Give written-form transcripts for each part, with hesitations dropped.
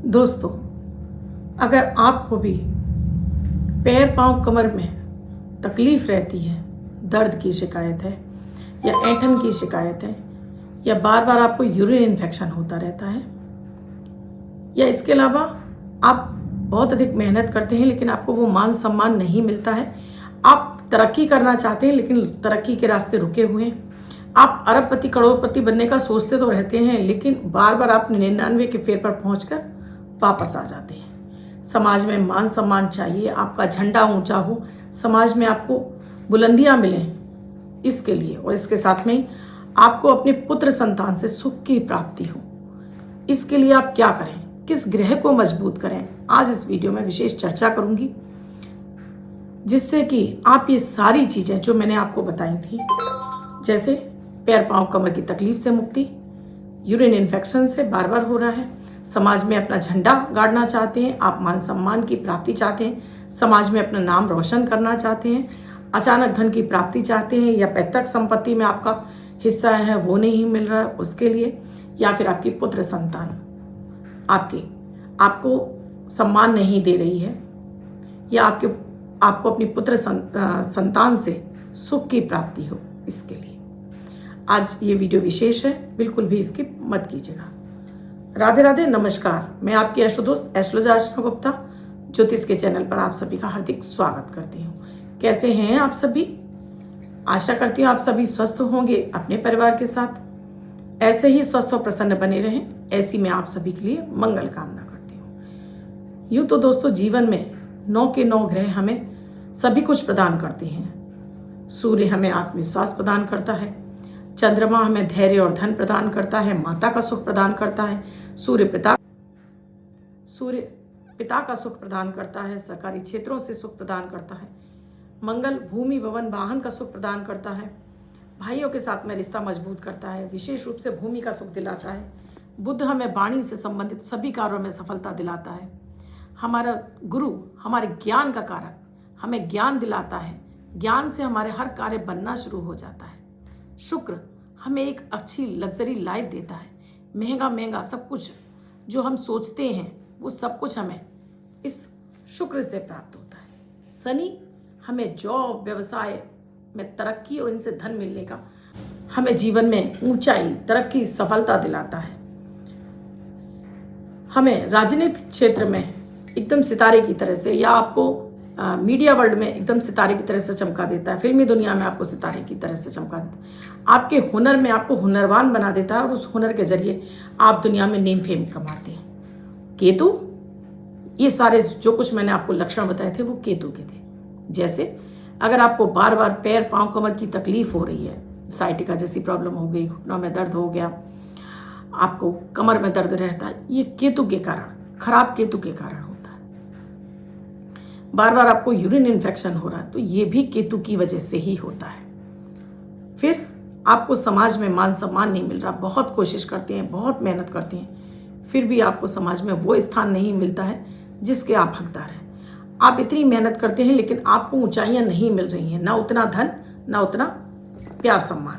दोस्तों, अगर आपको भी पैर पाँव कमर में तकलीफ़ रहती है, दर्द की शिकायत है या ऐंठन की शिकायत है या बार बार आपको यूरिन इन्फेक्शन होता रहता है या इसके अलावा आप बहुत अधिक मेहनत करते हैं लेकिन आपको वो मान सम्मान नहीं मिलता है, आप तरक्की करना चाहते हैं लेकिन तरक्की के रास्ते रुके हुए हैं, आप अरबपति करोड़पति बनने का सोचते तो रहते हैं लेकिन बार बार आप 99 के फेर पर पहुंचकर वापस आ जाते हैं। समाज में मान सम्मान चाहिए, आपका झंडा ऊंचा हो, समाज में आपको बुलंदियां मिलें, इसके लिए और इसके साथ में आपको अपने पुत्र संतान से सुख की प्राप्ति हो, इसके लिए आप क्या करें, किस ग्रह को मजबूत करें, आज इस वीडियो में विशेष चर्चा करूंगी जिससे कि आप ये सारी चीज़ें जो मैंने आपको बताई थी, जैसे पैर पाँव कमर की तकलीफ से मुक्ति, यूरिन इन्फेक्शन से बार बार हो रहा है, समाज में अपना झंडा गाड़ना चाहते हैं, आप मान सम्मान की प्राप्ति चाहते हैं, समाज में अपना नाम रोशन करना चाहते हैं, अचानक धन की प्राप्ति चाहते हैं या पैतृक संपत्ति में आपका हिस्सा है वो नहीं मिल रहा है उसके लिए, या फिर आपकी पुत्र संतान आपको सम्मान नहीं दे रही है या आपको अपनी पुत्र संतान से सुख की प्राप्ति हो, इसके लिए आज ये वीडियो विशेष है, बिल्कुल भी इसकी मत कीजिएगा। राधे राधे, नमस्कार। मैं आपकी एस्ट्रोदोस्त एस्ट्रोलॉजर अर्चना गुप्ता ज्योतिष के चैनल पर आप सभी का हार्दिक स्वागत करती हूँ। कैसे हैं आप सभी? आशा करती हूँ आप सभी स्वस्थ होंगे अपने परिवार के साथ, ऐसे ही स्वस्थ और प्रसन्न बने रहें, ऐसी मैं आप सभी के लिए मंगल कामना करती हूँ। यूँ तो दोस्तों जीवन में 9 के 9 ग्रह हमें सभी कुछ प्रदान करते हैं। सूर्य हमें आत्मविश्वास प्रदान करता है, चंद्रमा हमें धैर्य और धन प्रदान करता है, माता का सुख प्रदान करता है, सूर्य पिता का सुख प्रदान करता है, सरकारी क्षेत्रों से सुख प्रदान करता है, मंगल भूमि भवन वाहन का सुख प्रदान करता है, भाइयों के साथ में रिश्ता मजबूत करता है, विशेष रूप से भूमि का सुख दिलाता है, बुध हमें वाणी से संबंधित सभी कार्यों में सफलता दिलाता है, हमारा गुरु हमारे ज्ञान का कारक हमें ज्ञान दिलाता है, ज्ञान से हमारे हर कार्य बनना शुरू हो जाता है, शुक्र हमें एक अच्छी लग्जरी लाइफ देता है, महंगा सब कुछ जो हम सोचते हैं वो सब कुछ हमें इस शुक्र से प्राप्त होता है। शनि हमें जॉब व्यवसाय में तरक्की और इनसे धन मिलने का, हमें जीवन में ऊंचाई तरक्की सफलता दिलाता है, हमें राजनीतिक क्षेत्र में एकदम सितारे की तरह से या आपको मीडिया वर्ल्ड में एकदम सितारे की तरह से चमका देता है, फिल्मी दुनिया में आपको सितारे की तरह से चमका देता है, आपके हुनर में आपको हुनरवान बना देता है और उस हुनर के जरिए आप दुनिया में नेम फेम कमाते हैं। केतु, ये सारे जो कुछ मैंने आपको लक्षण बताए थे वो केतु के थे। जैसे अगर आपको बार बार पैर पाँव कमर की तकलीफ हो रही है, साइटिका जैसी प्रॉब्लम हो गई, घुटनों में दर्द हो गया, आपको कमर में दर्द रहता है, ये केतु के कारण, खराब केतु के कारण होता है। बार बार आपको यूरिन इन्फेक्शन हो रहा है तो ये भी केतु की वजह से ही होता है। फिर आपको समाज में मान सम्मान नहीं मिल रहा, बहुत कोशिश करते हैं, बहुत मेहनत करते हैं, फिर भी आपको समाज में वो स्थान नहीं मिलता है जिसके आप हकदार हैं। आप इतनी मेहनत करते हैं लेकिन आपको ऊंचाइयां नहीं मिल रही हैं, ना उतना धन ना उतना प्यार सम्मान,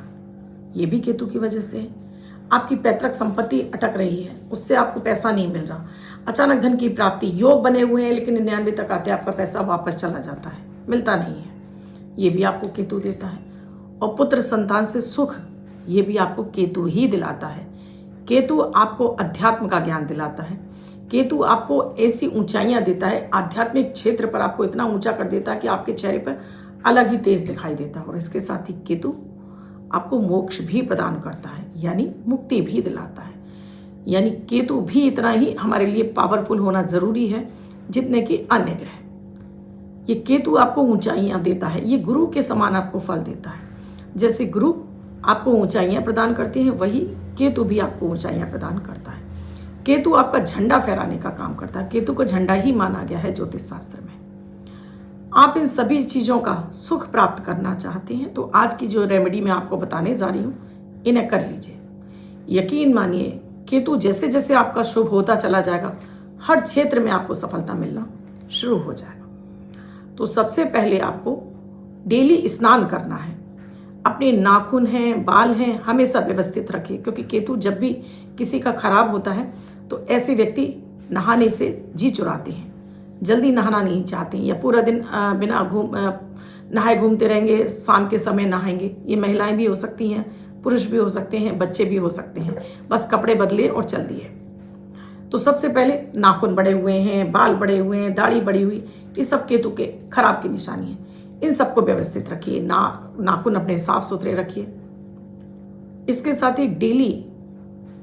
ये भी केतु की वजह से है। आपकी पैतृक संपत्ति अटक रही है, उससे आपको पैसा नहीं मिल रहा, अचानक धन की प्राप्ति, योग बने हुए हैं लेकिन 99 तक आते आपका पैसा वापस चला जाता है, मिलता नहीं है, ये भी आपको केतु देता है। और पुत्र संतान से सुख, ये भी आपको केतु ही दिलाता है। केतु आपको अध्यात्म का ज्ञान दिलाता है, केतु आपको ऐसी ऊंचाइयां देता है, आध्यात्मिक क्षेत्र पर आपको इतना ऊंचा कर देता है कि आपके चेहरे पर अलग ही तेज दिखाई देता है। और इसके साथ ही केतु आपको मोक्ष भी प्रदान करता है, यानी मुक्ति भी दिलाता है। यानी केतु भी इतना ही हमारे लिए पावरफुल होना जरूरी है जितने कि अन्य ग्रह। ये केतु आपको ऊंचाइयां देता है, ये गुरु के समान आपको फल देता है। जैसे गुरु आपको ऊंचाइयां प्रदान करते हैं, वही केतु भी आपको ऊंचाइयां प्रदान करता है। केतु आपका झंडा फहराने का काम करता है, केतु को झंडा ही माना गया है ज्योतिष शास्त्र में। आप इन सभी चीज़ों का सुख प्राप्त करना चाहते हैं तो आज की जो रेमेडी मैं आपको बताने जा रही हूँ इन्हें कर लीजिए। यकीन मानिए केतु जैसे जैसे आपका शुभ होता चला जाएगा, हर क्षेत्र में आपको सफलता मिलना शुरू हो जाएगा। तो सबसे पहले आपको डेली स्नान करना है, अपने नाखून हैं बाल हैं हमेशा व्यवस्थित रखें, क्योंकि केतु जब भी किसी का खराब होता है तो ऐसे व्यक्ति नहाने से जी चुराते हैं, जल्दी नहाना नहीं चाहते हैं, या पूरा दिन बिना नहाए घूमते रहेंगे, शाम के समय नहाएंगे। ये महिलाएं भी हो सकती हैं, पुरुष भी हो सकते हैं, बच्चे भी हो सकते हैं, बस कपड़े बदले और चल दिए। तो सबसे पहले नाखून बड़े हुए हैं, बाल बड़े हुए हैं, दाढ़ी बड़ी हुई, ये सब केतु के खराब की निशानी है। इन सबको व्यवस्थित रखिए, नाखून अपने साफ सुथरे रखिए। इसके साथ ही डेली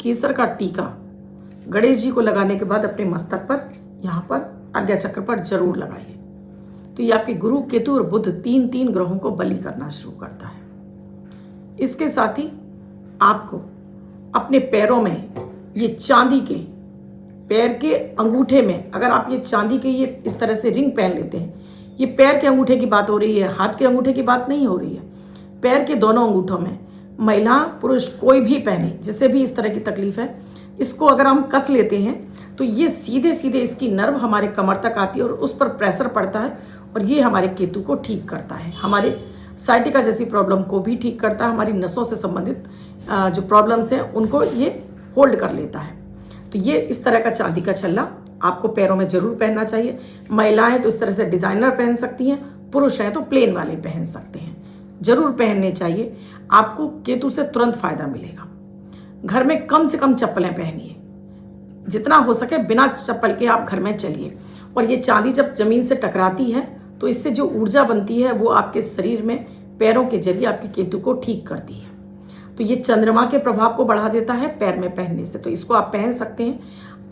केसर का टीका गणेश जी को लगाने के बाद अपने मस्तक पर, यहाँ पर आज्ञा चक्र पर जरूर लगाइए। तो ये आपके गुरु, केतु और बुध तीन ग्रहों को बलि करना शुरू करता है। इसके साथ ही आपको अपने पैरों में ये चांदी के, पैर के अंगूठे में अगर आप ये चांदी के ये इस तरह से रिंग पहन लेते हैं, ये पैर के अंगूठे की बात हो रही है, हाथ के अंगूठे की बात नहीं हो रही है, पैर के दोनों अंगूठों में, महिला पुरुष कोई भी पहने, जिसे भी इस तरह की तकलीफ है, इसको अगर हम कस लेते हैं तो ये सीधे सीधे इसकी नर्व हमारे कमर तक आती है और उस पर प्रेशर पड़ता है, और ये हमारे केतु को ठीक करता है, हमारे साइटिका जैसी प्रॉब्लम को भी ठीक करता है, हमारी नसों से संबंधित जो प्रॉब्लम्स हैं उनको ये होल्ड कर लेता है। तो ये इस तरह का चांदी का छल्ला आपको पैरों में जरूर पहनना चाहिए। महिलाएं तो इस तरह से डिजाइनर पहन सकती हैं, पुरुष हैं तो प्लेन वाले पहन सकते हैं, जरूर पहनने चाहिए। आपको केतु से तुरंत फायदा मिलेगा। घर में कम से कम चप्पलें पहनिए, जितना हो सके बिना चप्पल के आप घर में चलिए। और ये चांदी जब जमीन से टकराती है तो इससे जो ऊर्जा बनती है वो आपके शरीर में पैरों के जरिए आपके केतु को ठीक करती है। तो ये चंद्रमा के प्रभाव को बढ़ा देता है पैर में पहनने से। तो इसको आप पहन सकते हैं।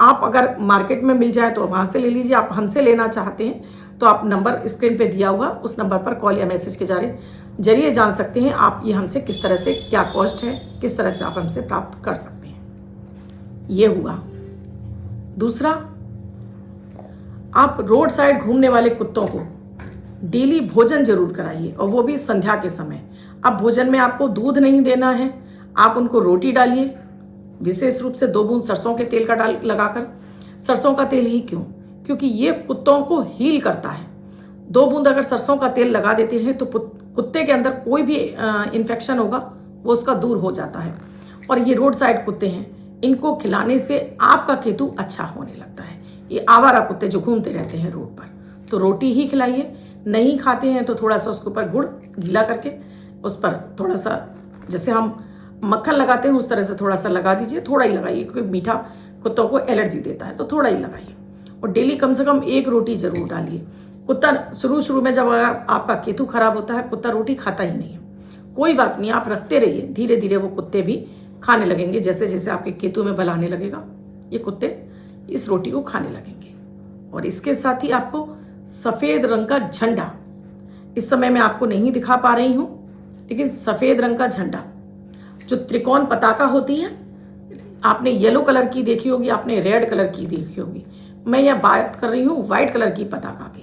आप अगर मार्केट में मिल जाए तो वहाँ से ले लीजिए। आप हमसे लेना चाहते हैं तो आप नंबर स्क्रीन पे दिया हुआ, उस नंबर पर कॉल या मैसेज के जरिए जान सकते हैं आप ये हमसे किस तरह से, क्या कॉस्ट है, किस तरह से आप हमसे प्राप्त कर सकते हैं। ये हुआ। दूसरा, आप रोड साइड घूमने वाले कुत्तों को डेली भोजन जरूर कराइए, और वो भी संध्या के समय। अब भोजन में आपको दूध नहीं देना है, आप उनको रोटी डालिए, विशेष रूप से 2 बूंद सरसों के तेल का लगाकर। सरसों का तेल ही क्यों? क्योंकि ये कुत्तों को हील करता है। 2 बूंद अगर सरसों का तेल लगा देते हैं तो कुत्ते के अंदर कोई भी इन्फेक्शन होगा वो उसका दूर हो जाता है। और ये रोड साइड कुत्ते हैं, इनको खिलाने से आपका केतु अच्छा होने लगता है। ये आवारा कुत्ते जो घूमते रहते हैं रोड पर, तो रोटी ही खिलाइए। नहीं खाते हैं तो थोड़ा सा उसके ऊपर गुड़ गीला करके उस पर थोड़ा सा, जैसे हम मक्खन लगाते हैं उस तरह से थोड़ा सा लगा दीजिए। थोड़ा ही लगाइए क्योंकि मीठा कुत्तों को एलर्जी देता है, तो थोड़ा ही लगाइए। और डेली कम से कम 1 रोटी जरूर डालिए। कुत्ता शुरू में जब आपका केतु खराब होता है, कुत्ता रोटी खाता ही नहीं है। कोई बात नहीं, आप रखते रहिए, धीरे धीरे वो कुत्ते भी खाने लगेंगे। जैसे जैसे आपके केतु में बल आने लगेगा, ये कुत्ते इस रोटी को खाने लगेंगे। और इसके साथ ही आपको सफ़ेद रंग का झंडा, इस समय मैं आपको नहीं दिखा पा रही हूँ, लेकिन सफ़ेद रंग का झंडा जो त्रिकोण पताका होती है, आपने येलो कलर की देखी होगी, आपने रेड कलर की देखी होगी। मैं यह बात कर रही हूँ व्हाइट कलर की पताका की।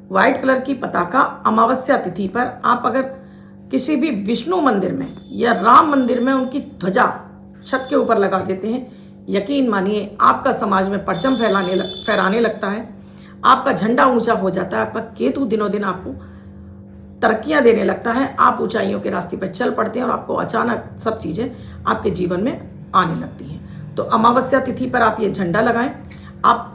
व्हाइट कलर की पताका अमावस्या तिथि पर आप अगर किसी भी विष्णु मंदिर में या राम मंदिर में उनकी ध्वजा छत के ऊपर लगा देते हैं, यकीन मानिए आपका समाज में परचम फहराने लगता है, आपका झंडा ऊंचा हो जाता है, आपका केतु दिनों दिन आपको तरक्कियां देने लगता है, आप ऊंचाइयों के रास्ते पर चल पड़ते हैं और आपको अचानक सब चीज़ें आपके जीवन में आने लगती हैं। तो अमावस्या तिथि पर आप ये झंडा लगाएं। आप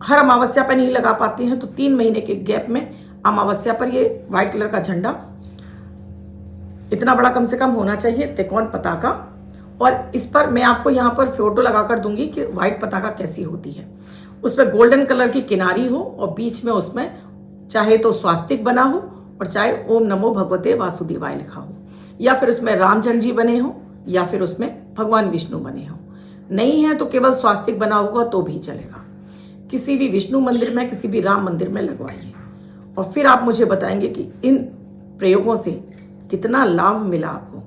हर अमावस्या पर नहीं लगा पाते हैं तो 3 महीने के गैप में अमावस्या पर ये व्हाइट कलर का झंडा, इतना बड़ा कम से कम होना चाहिए, त्रिकोण पताका। और इस पर मैं आपको यहाँ पर फोटो लगा कर दूंगी कि व्हाइट पताका कैसी होती है। उस पर गोल्डन कलर की किनारी हो और बीच में उसमें चाहे तो स्वास्तिक बना हो और चाहे ओम नमो भगवते वासुदेवाय लिखा हो, या फिर उसमें रामचंद्र जी बने हो, या फिर उसमें भगवान विष्णु बने हो। नहीं है तो केवल स्वास्तिक बना होगा तो भी चलेगा। किसी भी विष्णु मंदिर में, किसी भी राम मंदिर में लगवाइए और फिर आप मुझे बताएंगे कि इन प्रयोगों से कितना लाभ मिला आपको।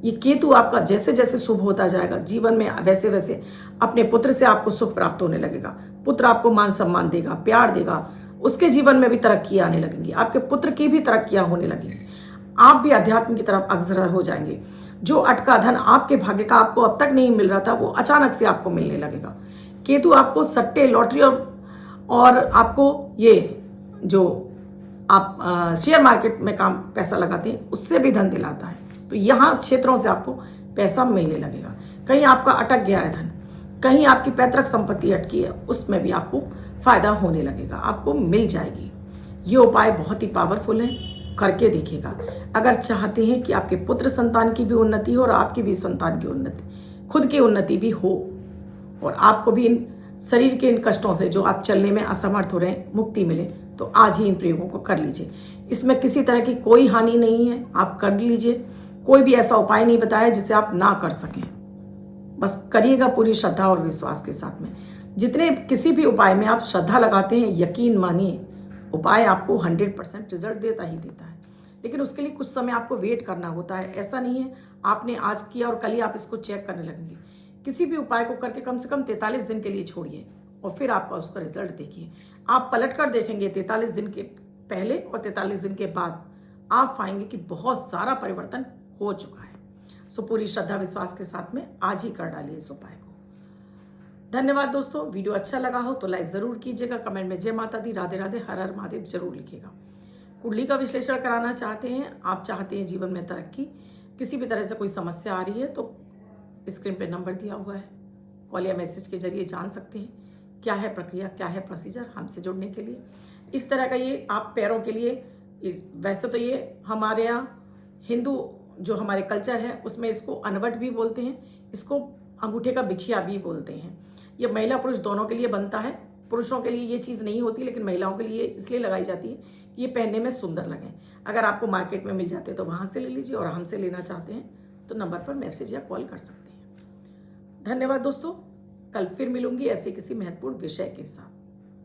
ये केतु आपका जैसे जैसे शुभ होता जाएगा जीवन में, वैसे वैसे अपने पुत्र से आपको सुख प्राप्त होने लगेगा। पुत्र आपको मान सम्मान देगा, प्यार देगा, उसके जीवन में भी तरक्की आने लगेंगी, आपके पुत्र की भी तरक्कियां होने लगेंगी, आप भी अध्यात्म की तरफ अग्रसर हो जाएंगे। जो अटका धन आपके भाग्य का आपको अब तक नहीं मिल रहा था वो अचानक से आपको मिलने लगेगा। केतु आपको सट्टे, लॉटरी और आपको ये जो आप शेयर मार्केट में पैसा लगाते हैं उससे भी धन दिलाता है। तो यहाँ क्षेत्रों से आपको पैसा मिलने लगेगा। कहीं आपका अटक गया है धन, कहीं आपकी पैतृक संपत्ति अटकी है, उसमें भी आपको फायदा होने लगेगा, आपको मिल जाएगी। ये उपाय बहुत ही पावरफुल है, करके देखिएगा। अगर चाहते हैं कि आपके पुत्र संतान की भी उन्नति हो और आपकी भी संतान की उन्नति, खुद की उन्नति भी हो, और आपको भी इन शरीर के इन कष्टों से जो आप चलने में असमर्थ हो रहे हैं मुक्ति मिले, तो आज ही इन प्रयोगों को कर लीजिए। इसमें किसी तरह की कोई हानि नहीं है, आप कर लीजिए। कोई भी ऐसा उपाय नहीं बताया जिसे आप ना कर सकें, बस करिएगा पूरी श्रद्धा और विश्वास के साथ में। जितने किसी भी उपाय में आप श्रद्धा लगाते हैं, यकीन मानिए उपाय आपको 100% रिजल्ट देता ही देता है। लेकिन उसके लिए कुछ समय आपको वेट करना होता है। ऐसा नहीं है आपने आज किया और कल ही आप इसको चेक करने लगेंगे। किसी भी उपाय को करके कम से कम 43 दिन के लिए छोड़िए और फिर आपका उसका रिजल्ट देखिए। आप पलट कर देखेंगे 43 दिन के पहले और 43 दिन के बाद, आप पाएंगे कि बहुत सारा परिवर्तन हो चुका है। सो पूरी श्रद्धा विश्वास के साथ में आज ही कर डालिए इस उपाय को। धन्यवाद दोस्तों। वीडियो अच्छा लगा हो तो लाइक ज़रूर कीजिएगा। कमेंट में जय माता दी, राधे राधे, हर हर महादेव जरूर लिखिएगा। कुंडली का विश्लेषण कराना चाहते हैं, आप चाहते हैं जीवन में तरक्की, किसी भी तरह से कोई समस्या आ रही है, तो स्क्रीन पे नंबर दिया हुआ है, कॉल या मैसेज के जरिए जान सकते हैं क्या है प्रक्रिया, क्या है प्रोसीजर हमसे जुड़ने के लिए। इस तरह का ये आप पैरों के लिए, वैसे तो ये हमारे यहाँ हिंदू जो हमारे कल्चर है उसमें इसको अनवट भी बोलते हैं, इसको अंगूठे का बिछिया भी बोलते हैं। ये महिला पुरुष दोनों के लिए बनता है। पुरुषों के लिए ये चीज़ नहीं होती, लेकिन महिलाओं के लिए इसलिए लगाई जाती है कि ये पहनने में सुंदर लगे। अगर आपको मार्केट में मिल जाते तो वहाँ से ले लीजिए, और हमसे लेना चाहते हैं तो नंबर पर मैसेज या कॉल कर सकते हैं। धन्यवाद दोस्तों। कल फिर मिलूंगी ऐसे किसी महत्वपूर्ण विषय के साथ।